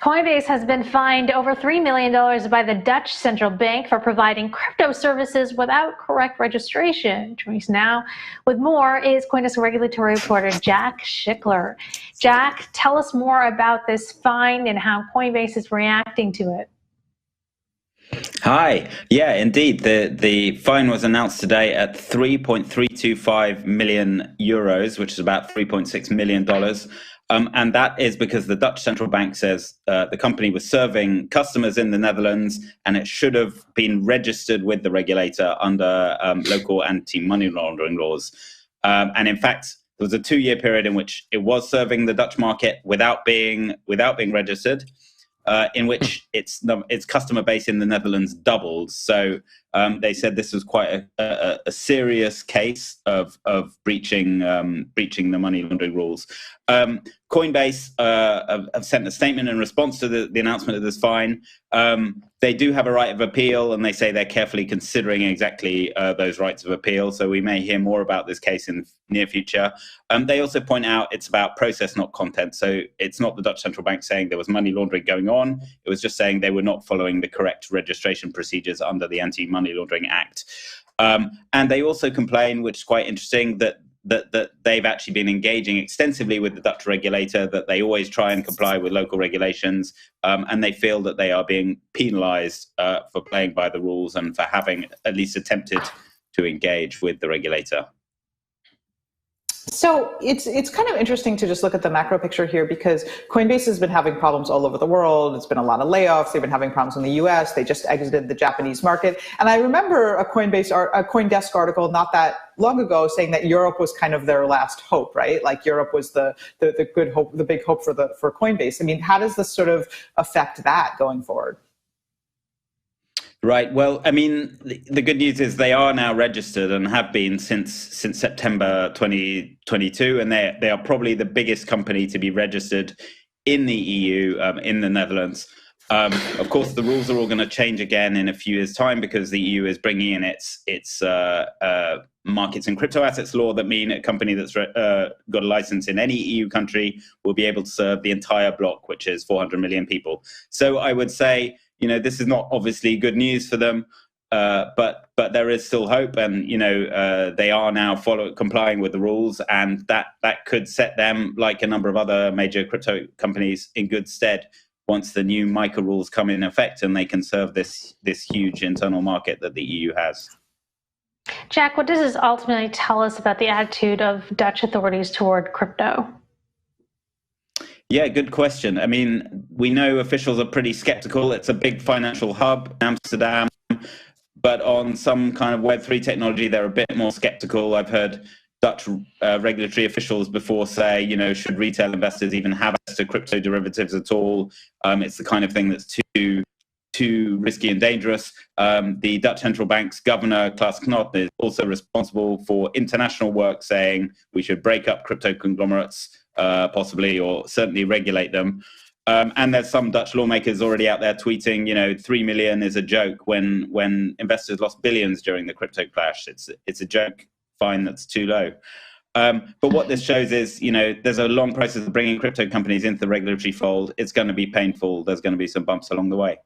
Coinbase has been fined over $3 million by the Dutch central bank for providing crypto services without correct registration. Joining us now with more is CoinDesk regulatory reporter Jack Schickler. Jack, tell us more about this fine and how Coinbase is reacting to it. Hi. Yeah, indeed. The fine was announced today at 3.325 million euros, which is about $3.6 million. And that is because the Dutch central bank says the company was serving customers in the Netherlands and it should have been registered with the regulator under local anti-money laundering laws. And in fact, there was a 2-year period in which it was serving the Dutch market without being registered. In which its customer base in the Netherlands doubled. So they said this was quite a serious case of breaching the money laundering rules. Coinbase have sent a statement in response to the announcement of this fine. They do have a right of appeal, and they say they're carefully considering exactly those rights of appeal. So we may hear more about this case in the near future. They also point out it's about process, not content. So it's not the Dutch central bank saying there was money laundering going on. It was just saying they were not following the correct registration procedures under the Anti-Money Laundering Act. And they also complain, which is quite interesting, that they've actually been engaging extensively with the Dutch regulator, that they always try and comply with local regulations, and they feel that they are being penalized for playing by the rules and for having at least attempted to engage with the regulator. So it's kind of interesting to just look at the macro picture here, because Coinbase has been having problems all over the world. It's been a lot of layoffs. They've been having problems in the US. They just exited the Japanese market. And I remember a CoinDesk article not that long ago saying that Europe was kind of their last hope, right? Like Europe was the good hope, the big hope for Coinbase. I mean, how does this sort of affect that going forward? Right. Well, I mean, the good news is they are now registered and have been since September 2022, and they are probably the biggest company to be registered in the EU, in the Netherlands. Of course, the rules are all going to change again in a few years' time because the EU is bringing in its markets and crypto assets law that mean a company that's got a license in any EU country will be able to serve the entire bloc, which is 400 million people. So I would say, this is not obviously good news for them, but there is still hope, and they are now complying with the rules, and that could set them, like a number of other major crypto companies, in good stead once the new MiCA rules come in effect and they can serve this huge internal market that the EU has. Jack, what does this ultimately tell us about the attitude of Dutch authorities toward crypto? Yeah, good question. I mean, we know officials are pretty skeptical. It's a big financial hub in Amsterdam, but on some kind of Web3 technology, they're a bit more skeptical. I've heard Dutch regulatory officials before say, should retail investors even have access to crypto derivatives at all? It's the kind of thing that's too risky and dangerous. The Dutch central bank's governor, Klaas Knot, is also responsible for international work saying we should break up crypto conglomerates, possibly, or certainly regulate them. And there's some Dutch lawmakers already out there tweeting, 3 million is a joke when investors lost billions during the crypto crash. It's a joke fine that's too low. But what this shows is, there's a long process of bringing crypto companies into the regulatory fold. It's going to be painful. There's going to be some bumps along the way.